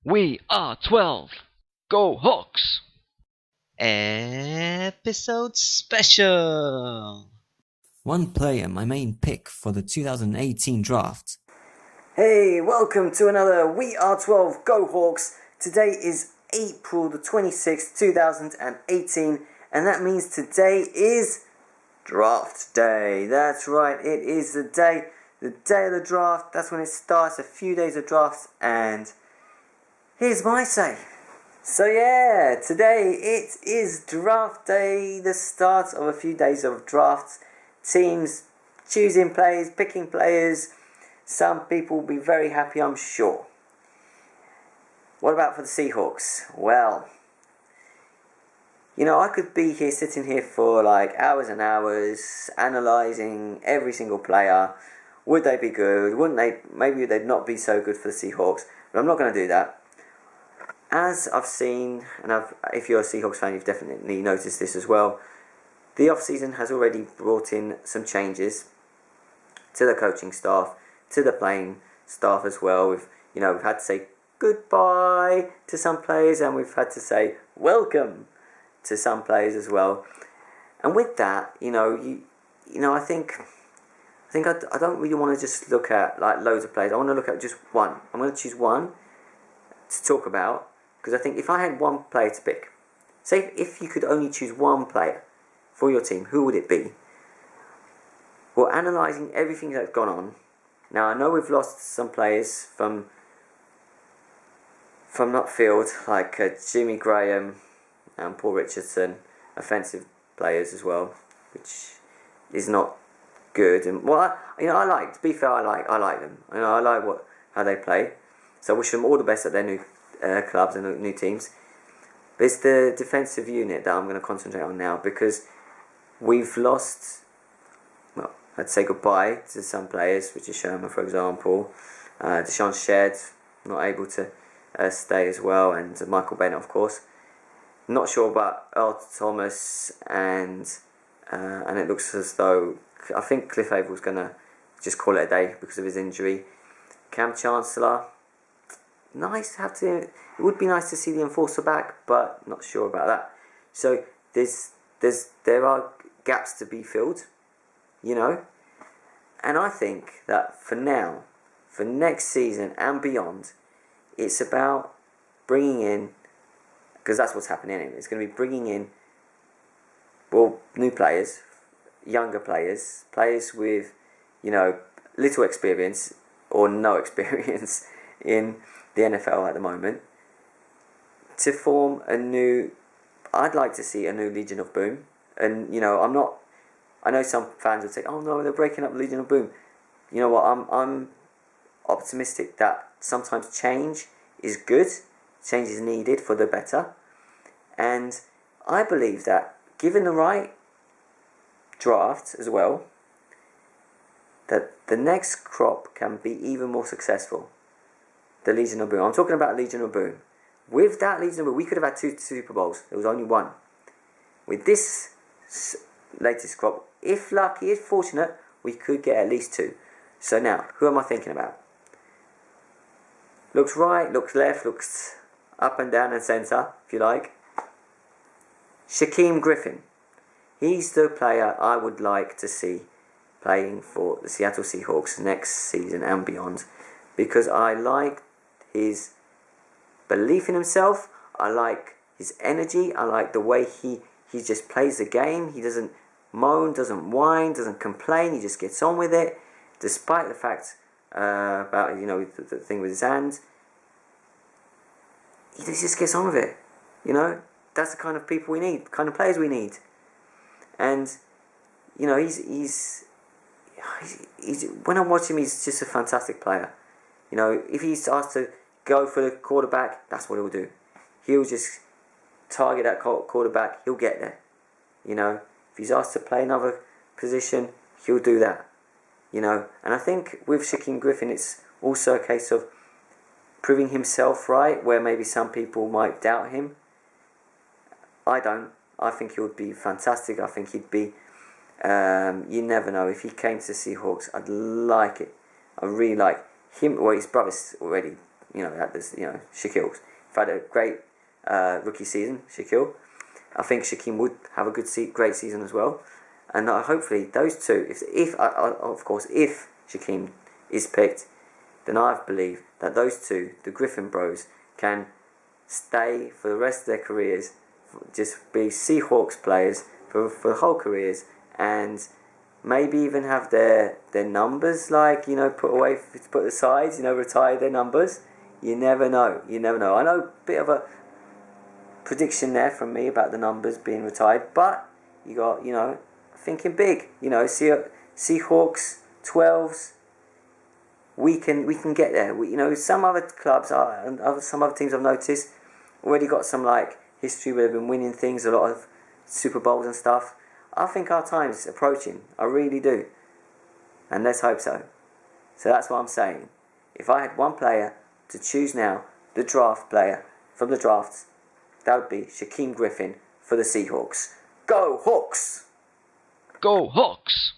We are 12. Go Hawks! Episode special! One player, my main pick for the 2018 draft. Hey, welcome to another We Are 12 Go Hawks. Today is April the 26th, 2018, and that means today is Draft Day. That's right, it is the day of the draft. That's when it starts, a few days of drafts, and here's my say. So yeah, today it is Draft Day, the start of a few days of drafts. Teams choosing players, picking players. Some people will be very happy, I'm sure. What about for the Seahawks? Well, I could be here, sitting here for like hours and hours, analysing every single player. Would they be good? Wouldn't they? Maybe they'd not be so good for the Seahawks. But I'm not going to do that. As I've seen, and if you're a Seahawks fan, you've definitely noticed this as well. The off-season has already brought in some changes to the coaching staff, to the playing staff as well. We've had to say goodbye to some players, and we've had to say welcome to some players as well. And with that, I think I don't really want to just look at like loads of players. I want to look at just one. I'm going to choose one to talk about, because I think if I had one player to pick, say if you could only choose one player for your team, who would it be? Well, analysing everything that's gone on. Now, I know we've lost some players from that field, like Jimmy Graham and Paul Richardson, offensive players as well, which is not good. And I like, to be fair, I like them. I like how they play. So I wish them all the best at their new clubs and new teams. But it's the defensive unit that I'm going to concentrate on now, because we've lost. Well, I'd say goodbye to some players, which is Sherman, for example. Deshaun Shedd, not able to stay as well, and Michael Bennett, of course. Not sure about Earl Thomas, and it looks as though I think Cliff Averill going to just call it a day because of his injury. Cam Chancellor, nice to have to. It would be nice to see the enforcer back, but not sure about that. So there are gaps to be filled, and I think that for now, for next season and beyond, it's about bringing in, because that's what's happening anyway. It's going to be bringing in, new players, younger players, players with, little experience or no experience in the NFL at the moment, to form I'd like to see a new Legion of Boom. And, I know some fans would say, oh no, they're breaking up Legion of Boom. You know what, I'm optimistic that sometimes change is good, change is needed for the better. And I believe that given the right draft as well, that the next crop can be even more successful. The Legion of Boom. I'm talking about Legion of Boom. With that Legion of Boom, we could have had 2 Super Bowls. There was only one. With this latest crop, if lucky, if fortunate, we could get at least 2. So now, who am I thinking about? Looks right, looks left, looks up and down and centre, if you like. Shaquem Griffin. He's the player I would like to see playing for the Seattle Seahawks next season and beyond, because I like his belief in himself, I like his energy, I like the way he just plays the game. He doesn't moan, doesn't whine, doesn't complain, he just gets on with it, despite the fact about the thing with his hand. He just gets on with it. That's the kind of people we need, the kind of players we need. And he's when I watch him, he's just a fantastic player. If he's asked to go for the quarterback, that's what he'll do. He'll just target that quarterback, he'll get there. If he's asked to play another position, he'll do that. And I think with Shaquem Griffin, it's also a case of proving himself right, where maybe some people might doubt him. I don't. I think he would be fantastic. I think he'd be, you never know, if he came to the Seahawks, I'd like it. I really like him. Well, his brother's already, Shaquille's. He's had a great rookie season, Shaquille. I think Shaquem would have a great season as well. And hopefully those two, if Shaquem is picked, then I believe that those two, the Griffin Bros, can stay for the rest of their careers, just be Seahawks players for the whole careers, and maybe even have their numbers put aside, retire their numbers. You never know. I know a bit of a prediction there from me about the numbers being retired, but you got, thinking big. Seahawks 12s. We can get there. Some other clubs some other teams I've noticed already got some history where they've been winning things, a lot of Super Bowls and stuff. I think our time's approaching. I really do. And let's hope so. So that's what I'm saying. If I had one player to choose now, the draft player from the drafts, that would be Shaquem Griffin for the Seahawks. Go Hawks! Go Hawks!